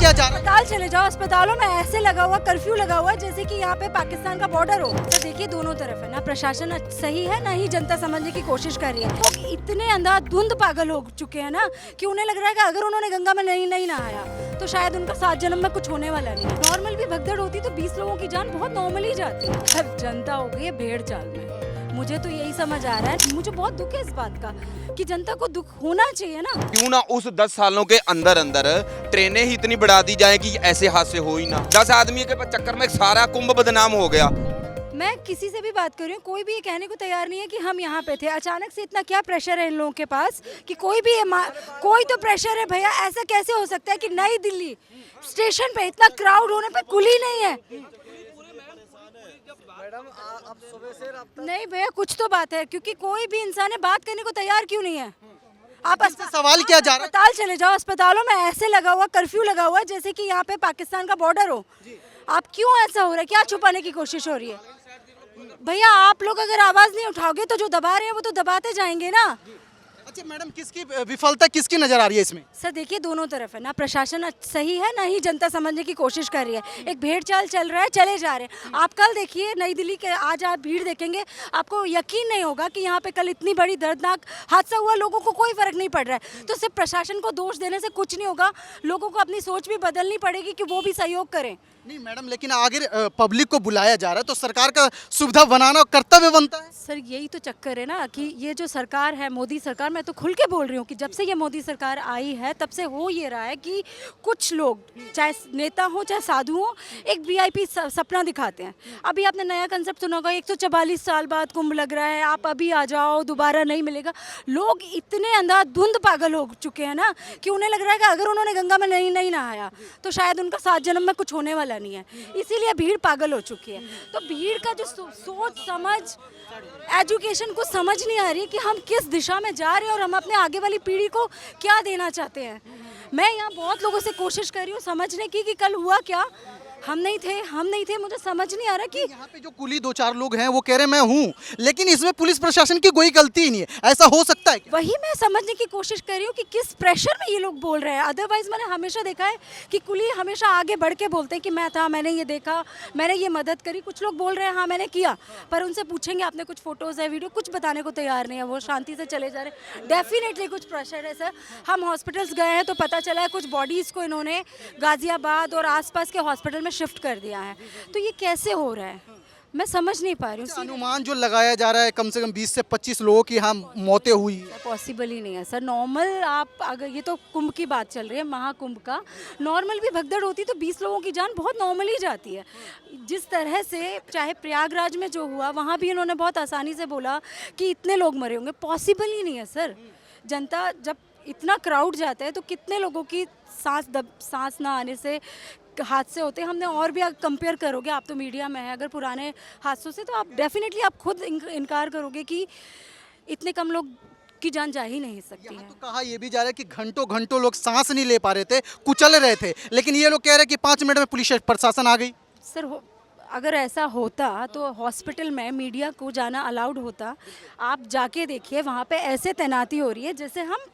किया जा रहा है। अस्पताल चले जाओ, अस्पतालों में ऐसे लगा हुआ कर्फ्यू लगा हुआ है जैसे कि यहाँ पे पाकिस्तान का बॉर्डर हो। तो देखिए दोनों तरफ है ना, प्रशासन सही है ना ही जनता समझने की कोशिश कर रही है। लोग इतने अंधाधुंध पागल हो चुके हैं ना कि उन्हें लग रहा है कि अगर उन्होंने गंगा में नहीं नहाया तो शायद उनका 7 जन्म में कुछ होने वाला नहीं है। नॉर्मल भी भगदड़ होती तो 20 लोगों की जान बहुत नॉर्मली जाती है। अब जनता हो गई है भेड़ चाल में। मुझे तो यही समझ आ रहा है, मुझे बहुत दुख है इस बात का कि जनता को दुख होना चाहिए ना। क्यों ना उस 10 सालों के अंदर अंदर ट्रेनें ही इतनी बढ़ा दी जाए कि ऐसे हादसे हो ही ना। 10 आदमी के चक्कर में सारा कुंभ बदनाम हो गया। मैं किसी से भी बात कर रही हूँ, कोई भी ये कहने को तैयार नहीं है कि हम यहाँ पे थे। अचानक से इतना क्या प्रेशर है इन लोगों के पास कि कोई तो प्रेशर है भैया। ऐसा कैसे हो सकता है कि नई दिल्ली स्टेशन पे इतना क्राउड होने पे कुली नहीं है? नहीं भैया कुछ तो बात है, क्योंकि कोई भी इंसान है बात करने को तैयार क्यों नहीं है? आप इससे सवाल किया जा रहा है। अस्पताल चले जाओ, अस्पतालों में ऐसे लगा हुआ कर्फ्यू लगा हुआ है जैसे कि यहाँ पे पाकिस्तान का बॉर्डर हो। आप क्यों ऐसा हो रहा है? क्या छुपाने की कोशिश हो रही है? भैया आप लोग अगर आवाज नहीं उठाओगे तो जो दबा रहे हैं वो तो दबाते जाएंगे ना। अच्छा मैडम, किसकी विफलता किसकी नजर आ रही है इसमें? सर देखिए दोनों तरफ है ना, प्रशासन सही है ना ही जनता समझने की कोशिश कर रही है। एक भेड़ चाल चल रहा है, चले जा रहे हैं। आप कल देखिए नई दिल्ली के, आज आप भीड़ देखेंगे आपको यकीन नहीं होगा कि यहाँ पे कल इतनी बड़ी दर्दनाक हादसा हुआ, लोगों को कोई फर्क नहीं पड़ रहा है। तो सिर्फ प्रशासन को दोष देने से कुछ नहीं होगा, लोगों को अपनी सोच भी बदलनी पड़ेगी कि वो भी सहयोग करें। नहीं मैडम, लेकिन आगे पब्लिक को बुलाया जा रहा है तो सरकार का सुविधा बनाना कर्तव्य बनता है। सर यही तो चक्कर है ना कि ये जो सरकार है मोदी सरकार, मैं तो खुल के बोल रही हूँ कि जब से ये मोदी सरकार आई है तब से हो ये रहा है कि कुछ लोग चाहे नेता हो चाहे साधु हो एक वीआईपी सपना दिखाते हैं। अभी आपने नया कंसेप्ट सुना होगा, 144 साल बाद कुंभ लग रहा है, आप अभी आ जाओ दोबारा नहीं मिलेगा। लोग इतने अंधाधुंध पागल हो चुके हैं ना कि उन्हें लग रहा है कि अगर उन्होंने गंगा में नहीं नहाया तो शायद उनका 7 जन्म में कुछ होने वाला नहीं है। इसीलिए भीड़ पागल हो चुकी है। तो भीड़ का जो सोच समझ एजुकेशन को समझ नहीं आ रही कि हम किस दिशा में जा रहे हैं और हम अपने आगे वाली पीढ़ी को क्या देना चाहते हैं। मैं यहाँ बहुत लोगों से कोशिश कर रही हूँ समझने की कि कल हुआ क्या। हम नहीं थे, मुझे समझ नहीं आ रहा कि यहाँ पे जो कुली 2-4 लोग हैं वो कह रहे हैं मैं हूँ, लेकिन इसमें पुलिस प्रशासन की कोई गलती ही नहीं है। ऐसा हो सकता है क्या? वही मैं समझने की कोशिश कर रही हूँ कि किस प्रेशर में ये लोग बोल रहे हैं। अदरवाइज मैंने हमेशा देखा है कि कुली हमेशा आगे बढ़ के बोलते हैं कि मैं था, मैंने ये देखा, मैंने ये मदद करी। कुछ लोग बोल रहे हैं हाँ मैंने किया, पर उनसे पूछेंगे आपने कुछ फोटोज है वीडियो, कुछ बताने को तैयार नहीं है, वो शांति से चले जा रहे हैं। डेफिनेटली कुछ प्रेशर है सर। हम हॉस्पिटल्स गए हैं तो पता चला है कुछ बॉडीज़ को इन्होंने गाजियाबाद और आसपास के हॉस्पिटल में शिफ्ट कर दिया है। तो ये कैसे हो रहा है मैं समझ नहीं पा रही हूँ। अनुमान जो लगाया जा रहा है कम से कम 20 से 25 लोगों की यहाँ मौतें हुई है। पॉसिबल ही नहीं है सर। नॉर्मल आप अगर, ये तो कुंभ की बात चल रही है, महाकुंभ का, नॉर्मल भी भगदड़ होती तो 20 लोगों की जान बहुत नॉर्मली जाती है। जिस तरह से चाहे प्रयागराज में जो हुआ वहाँ भी इन्होंने बहुत आसानी से बोला कि इतने लोग मरे होंगे, पॉसिबल ही नहीं है सर। जनता जब इतना क्राउड जाता है तो कितने लोगों की सांस ना आने से हादसे होते हैं। हमने और भी कंपेयर करोगे, आप तो मीडिया में है, अगर पुराने हादसों से तो आप डेफिनेटली आप खुद इनकार करोगे कि इतने कम लोग की जान जा ही नहीं सकती है। तो कहा यह भी जा रहा है कि घंटों घंटों लोग सांस नहीं ले पा रहे थे, कुचल रहे थे, लेकिन ये लोग कह रहे हैं कि 5 मिनट में पुलिस प्रशासन आ गई। सर अगर ऐसा होता तो हॉस्पिटल में मीडिया को जाना अलाउड होता। आप जाके देखिए वहाँ पे ऐसे तैनाती हो रही है जैसे हम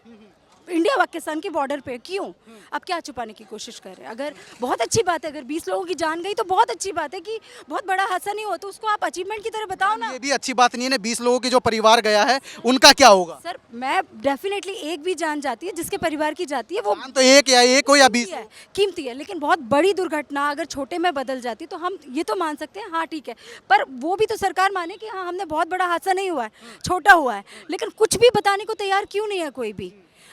इंडिया पाकिस्तान के बॉर्डर पे। क्यों? आप क्या छुपाने की कोशिश कर रहे हैं? अगर बहुत अच्छी बात है, अगर 20 लोगों की जान गई तो बहुत अच्छी बात है कि बहुत बड़ा हादसा नहीं हुआ, तो उसको आप अचीवमेंट की तरह बताओ ना। ये भी अच्छी बात नहीं है ना, 20 लोगों के जो परिवार गया है उनका क्या होगा? सर मैं डेफिनेटली एक भी जान जाती है जिसके परिवार की जाती है वो तो एक हो या 20 है, कीमती है। लेकिन बहुत बड़ी दुर्घटना अगर छोटे में बदल जाती तो हम ये तो मान सकते हैं हाँ ठीक है, पर वो भी तो सरकार माने कि हाँ हमने बहुत बड़ा हादसा नहीं हुआ है, छोटा हुआ है। लेकिन कुछ भी बताने को तैयार क्यों नहीं है कोई भी?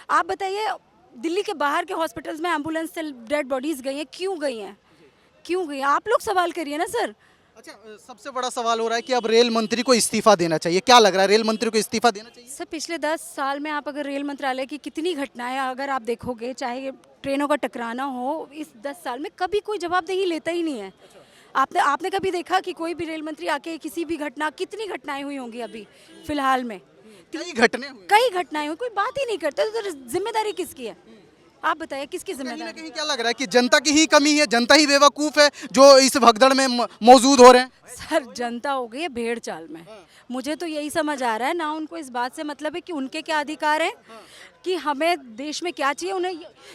आप बताइए दिल्ली के बाहर के हॉस्पिटल्स में एम्बुलेंस से डेड बॉडीज गई हैं, क्यों गई हैं? क्यों गई? आप लोग सवाल करिए ना सर। अच्छा, सबसे बड़ा सवाल हो रहा है कि अब रेल मंत्री को इस्तीफा देना चाहिए। क्या लग रहा है, रेल मंत्री को इस्तीफा देना चाहिए? सर पिछले 10 साल में आप अगर रेल मंत्रालय की कितनी घटनाएं अगर आप देखोगे, चाहे ट्रेनों का टकराना हो, इस 10 साल में कभी कोई जवाबदेही लेता ही नहीं है। आपने कभी देखा कि कोई भी रेल मंत्री आके किसी भी घटना, कितनी घटनाएं हुई होंगी अभी फिलहाल में? कई घटनाएं हुई, कोई बात ही नहीं करते। तो जिम्मेदारी किसकी है? आप बताइए किसकी कहीं ना जिम्मेदारी? कहीं क्या लग रहा है कि जनता की ही कमी है, जनता ही बेवकूफ़ है जो इस भगदड़ में मौजूद हो रहे हैं? सर जनता हो गई है भेड़ चाल में। मुझे तो यही समझ आ रहा है ना, उनको इस बात से मतलब है कि उनके क्या अधिकार हैं, कि हमें देश में क्या चाहिए। उन्हें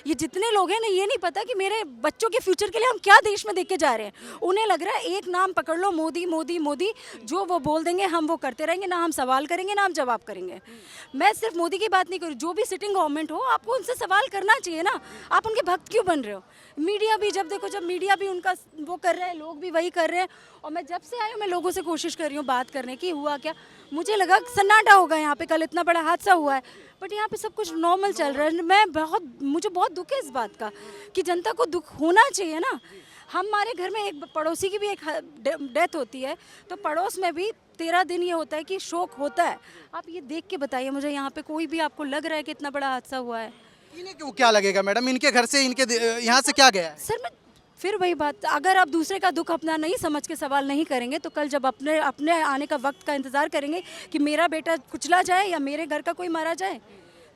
ये जितने लोग हैं ना, ये नहीं पता कि मेरे बच्चों के फ्यूचर के लिए हम क्या देश में देख के जा रहे हैं। उन्हें लग रहा है एक नाम पकड़ लो, मोदी मोदी मोदी, जो वो बोल देंगे हम वो करते रहेंगे, ना हम सवाल करेंगे ना हम जवाब करेंगे। मैं सिर्फ मोदी की बात नहीं कर रही, जो भी सिटिंग गवर्नमेंट हो आपको उनसे सवाल करना चाहिए ना। आप उनके भक्त क्यों बन रहे हो? मीडिया भी जब देखो, जब मीडिया भी उनका वो कर रहे हैं, लोग भी वही कर रहे हैं। और मैं जब से आई हूँ मैं लोगों से कोशिश कर रही हूँ बात करने की, हुआ क्या, मुझे लगा सन्नाटा होगा यहाँ पे, कल इतना बड़ा हादसा हुआ है, बट यहाँ पे सब कुछ नॉर्मल चल रहा है। मुझे बहुत दुख है इस बात का कि जनता को दुख होना चाहिए ना। हमारे घर में एक पड़ोसी की भी एक डेथ होती है, तो पड़ोस में भी 13 दिन ये होता है कि शोक होता है। आप ये देख के बताइए मुझे, यहाँ पे कोई भी आपको लग रहा है कि इतना बड़ा हादसा हुआ है? इन्हें क्यों क्या लगेगा मैडम, इनके घर से इनके यहाँ से क्या गया है? सर मैं फिर वही बात, अगर आप दूसरे का दुख अपना नहीं समझ के सवाल नहीं करेंगे, तो कल जब अपने अपने आने का वक्त का इंतज़ार करेंगे कि मेरा बेटा कुचला जाए या मेरे घर का कोई मारा जाए,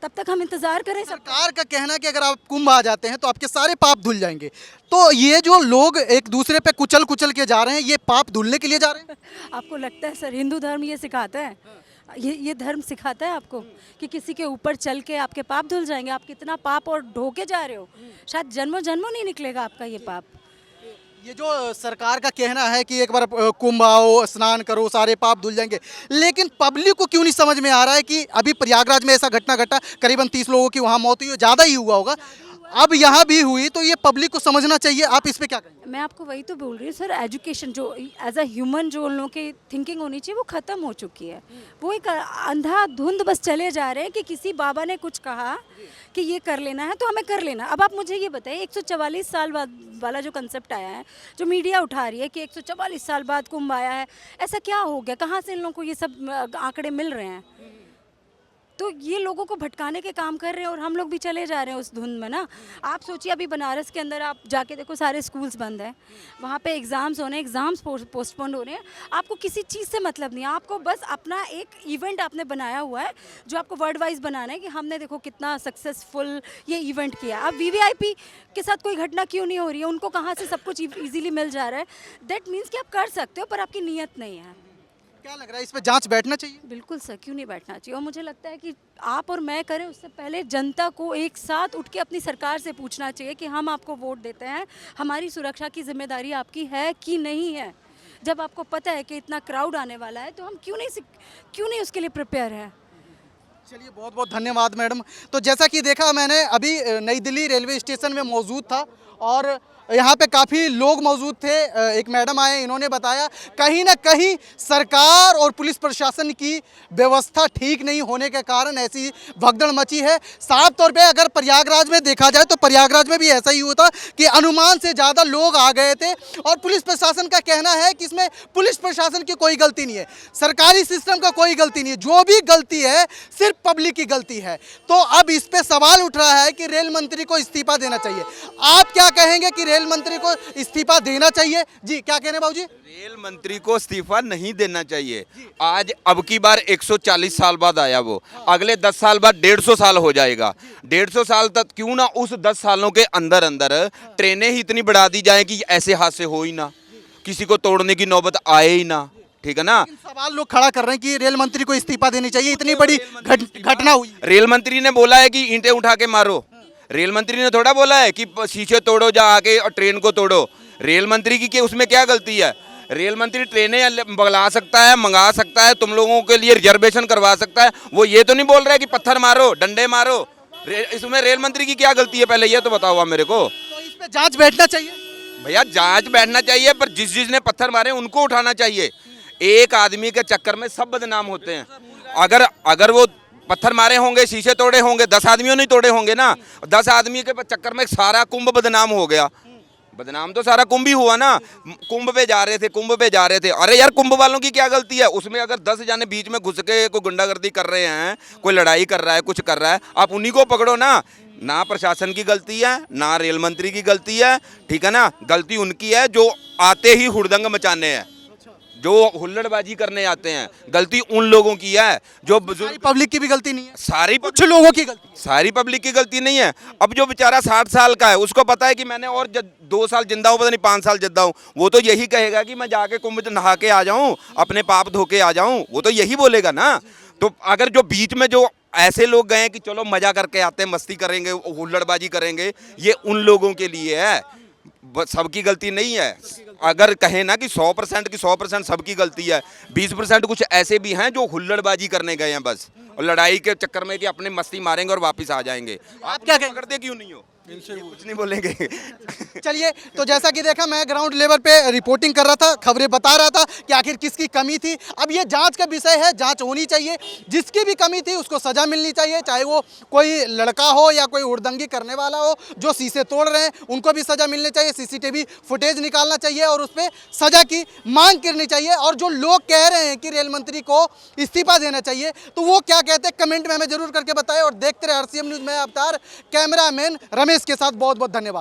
तब तक हम इंतज़ार करें। सब सरकार का कहना है कि अगर आप कुंभ आ जाते हैं तो आपके सारे पाप धुल जाएंगे, तो ये जो लोग एक दूसरे पे कुचल कुचल के जा रहे हैं, ये पाप धुलने के लिए जा रहे हैं? आपको लगता है सर हिंदू धर्म ये सिखाता है? ये धर्म सिखाता है आपको कि किसी के ऊपर चल के आपके पाप धुल जाएंगे? आप कितना पाप और ढो के जा रहे हो, शायद जन्मों जन्मों नहीं निकलेगा आपका ये पाप। ये जो सरकार का कहना है कि एक बार कुंभ आओ, स्नान करो, सारे पाप धुल जाएंगे, लेकिन पब्लिक को क्यों नहीं समझ में आ रहा है कि अभी प्रयागराज में ऐसा घटना घटा, करीबन 30 लोगों की वहाँ मौत हुई, ज़्यादा ही हुआ होगा, अब यहाँ भी हुई, तो ये पब्लिक को समझना चाहिए। आप इस पे क्या कहेंगे? मैं आपको वही तो बोल रही हूँ सर, एजुकेशन जो एज अ ह्यूमन जो उन लोगों की थिंकिंग होनी चाहिए वो ख़त्म हो चुकी है। वो एक अंधाधुंध बस चले जा रहे हैं कि किसी बाबा ने कुछ कहा कि ये कर लेना है तो हमें कर लेना। अब आप मुझे ये बताइए, 144 साल बाद वाला जो कंसेप्ट आया है, जो मीडिया उठा रही है कि 144 साल बाद कुंभ आया है, ऐसा क्या हो गया? कहाँ से इन लोगों को ये सब आंकड़े मिल रहे हैं? तो ये लोगों को भटकाने के काम कर रहे हैं और हम लोग भी चले जा रहे हैं उस धुंध में ना। आप सोचिए अभी बनारस के अंदर आप जाके देखो, सारे स्कूल्स बंद हैं, वहाँ पे एग्ज़ाम्स होने, एग्ज़ाम्स पोस्टपोन हो रहे हैं। आपको किसी चीज़ से मतलब नहीं है, आपको बस अपना एक इवेंट आपने बनाया हुआ है जो आपको वर्ल्ड वाइज बनाना है कि हमने देखो कितना सक्सेसफुल ये इवेंट किया। अब वीवीआईपी के साथ कोई घटना क्यों नहीं हो रही है? उनको कहाँ से सब कुछ ईजिली मिल जा रहा है? दैट मीन्स कि आप कर सकते हो पर आपकी नीयत नहीं है। क्या लग रहा है, इस पे जांच बैठना चाहिए? बिल्कुल सर, क्यों नहीं बैठना चाहिए? और मुझे लगता है कि आप और मैं करें उससे पहले जनता को एक साथ उठ के अपनी सरकार से पूछना चाहिए कि हम आपको वोट देते हैं, हमारी सुरक्षा की जिम्मेदारी आपकी है कि नहीं है। जब आपको पता है कि इतना क्राउड आने वाला है तो हम क्यों नहीं उसके लिए प्रिपेयर है? चलिए, बहुत बहुत धन्यवाद मैडम। तो जैसा कि देखा, मैंने अभी नई दिल्ली रेलवे स्टेशन में मौजूद था और यहाँ पे काफ़ी लोग मौजूद थे। एक मैडम आए, इन्होंने बताया कहीं ना कहीं सरकार और पुलिस प्रशासन की व्यवस्था ठीक नहीं होने के कारण ऐसी भगदड़ मची है। साफ तौर पे अगर प्रयागराज में देखा जाए तो प्रयागराज में भी ऐसा ही हुआ था कि अनुमान से ज़्यादा लोग आ गए थे और पुलिस प्रशासन का कहना है कि इसमें पुलिस प्रशासन की कोई गलती नहीं है, सरकारी सिस्टम का कोई गलती नहीं है, जो भी गलती है सिर्फ पब्लिक की गलती है। तो अब इस पे सवाल उठ रहा है कि रेल मंत्री को इस्तीफा देना चाहिए। आप क्या कहेंगे कि रेल मंत्री को इस्तीफा देना चाहिए? जी, क्या कह रहे हैं बाबूजी? रेल मंत्री को इस्तीफा नहीं देना चाहिए। आज अब की बार 140 साल बाद आया वो, अगले 10 साल बाद 150 साल हो जाएगा। 150 साल तक क्यों ना उस 10 सालों के अंदर अंदर ट्रेनें ही इतनी बढ़ा दी जाए कि ऐसे हादसे हो ही ना, किसी को तोड़ने की नौबत आए ही ना। ठीक है ना? सवाल लोग खड़ा कर रहे हैं कि रेल मंत्री को इस्तीफा देनी चाहिए, इतनी बड़ी घटना हुई। रेल मंत्री ने बोला है कि ईंटें उठा के मारो। रेल मंत्री ने थोड़ा बोला है कि शीशे तोड़ो जा आके और ट्रेन को तोड़ो। रेल मंत्री की उसमें क्या गलती है? रेल मंत्री ट्रेनें बुला सकता है, मंगा सकता है, तुम लोगों के लिए रिजर्वेशन करवा सकता है। वो ये तो नहीं बोल रहा है कि पत्थर मारो, डंडे मारो। इसमें रेल मंत्री की क्या गलती है, पहले ये तो बताओ आप मेरे को। तो इस पे जांच बैठना चाहिए भैया, जांच बैठना चाहिए, पर जिसने पत्थर मारे उनको उठाना चाहिए। एक आदमी के चक्कर में सब बदनाम होते हैं। अगर वो पत्थर मारे होंगे, शीशे तोड़े होंगे, 10 आदमियों नहीं तोड़े होंगे ना, 10 आदमी के चक्कर में सारा कुंभ बदनाम हो गया। बदनाम तो सारा कुंभ ही हुआ ना। कुंभ पे जा रहे थे। अरे यार, कुंभ वालों की क्या गलती है? उसमें अगर 10 जाने बीच में घुस के कोई गुंडागर्दी कर रहे हैं, कोई लड़ाई कर रहा है, कुछ कर रहा है, आप उन्हीं को पकड़ो ना। ना प्रशासन की गलती है, ना रेल मंत्री की गलती है। ठीक है ना? गलती उनकी है जो आते ही हुड़दंग मचाने हैं। जो हुल्लड़बाजी करने आते हैं, गलती उन लोगों की है जो सारी बुजुर्ग, पब्लिक की भी गलती नहीं है, सारी कुछ लोगों की गलती है। सारी पब्लिक की गलती नहीं है। अब जो बेचारा 60 साल का है, उसको पता है कि मैंने और 2 साल जिंदा हूँ, पता नहीं 5 साल जिंदा हूँ, वो तो यही कहेगा कि मैं जाके कुंभ में नहा के आ जाऊं, अपने पाप धो के आ जाऊं, वो तो यही बोलेगा ना। तो अगर जो बीच में जो ऐसे लोग गए कि चलो मजा करके आते हैं, मस्ती करेंगे, हुल्लड़बाजी करेंगे, ये उन लोगों के लिए है, सबकी गलती नहीं है। अगर कहें ना कि 100% की 100% सबकी गलती है, 20% कुछ ऐसे भी हैं जो हुल्लड़बाजी करने गए हैं बस, और लड़ाई के चक्कर में कि अपने मस्ती मारेंगे और वापस आ जाएंगे। आप क्या पकड़ते क्यों नहीं हो? इनसे कुछ नहीं बोलेंगे। चलिए, तो जैसा कि देखा, मैं ग्राउंड लेवल पे रिपोर्टिंग कर रहा था, खबरें बता रहा था कि आखिर किसकी कमी थी। अब ये जांच का विषय है, जांच होनी चाहिए, जिसकी भी कमी थी उसको सजा मिलनी चाहिए, चाहे वो कोई लड़का हो या कोई उड़दंगी करने वाला हो। जो शीशे तोड़ रहे हैं उनको भी सजा मिलनी चाहिए, सीसीटीवी फुटेज निकालना चाहिए और उस पर सजा की मांग करनी चाहिए। और जो लोग कह रहे हैं कि रेल मंत्री को इस्तीफा देना चाहिए, तो वो क्या कहते हैं कमेंट में हमें जरूर करके बताएं। और देखते रहे RCM न्यूज़ में अवतार, कैमरामैन रमेश के साथ बहुत बहुत धन्यवाद।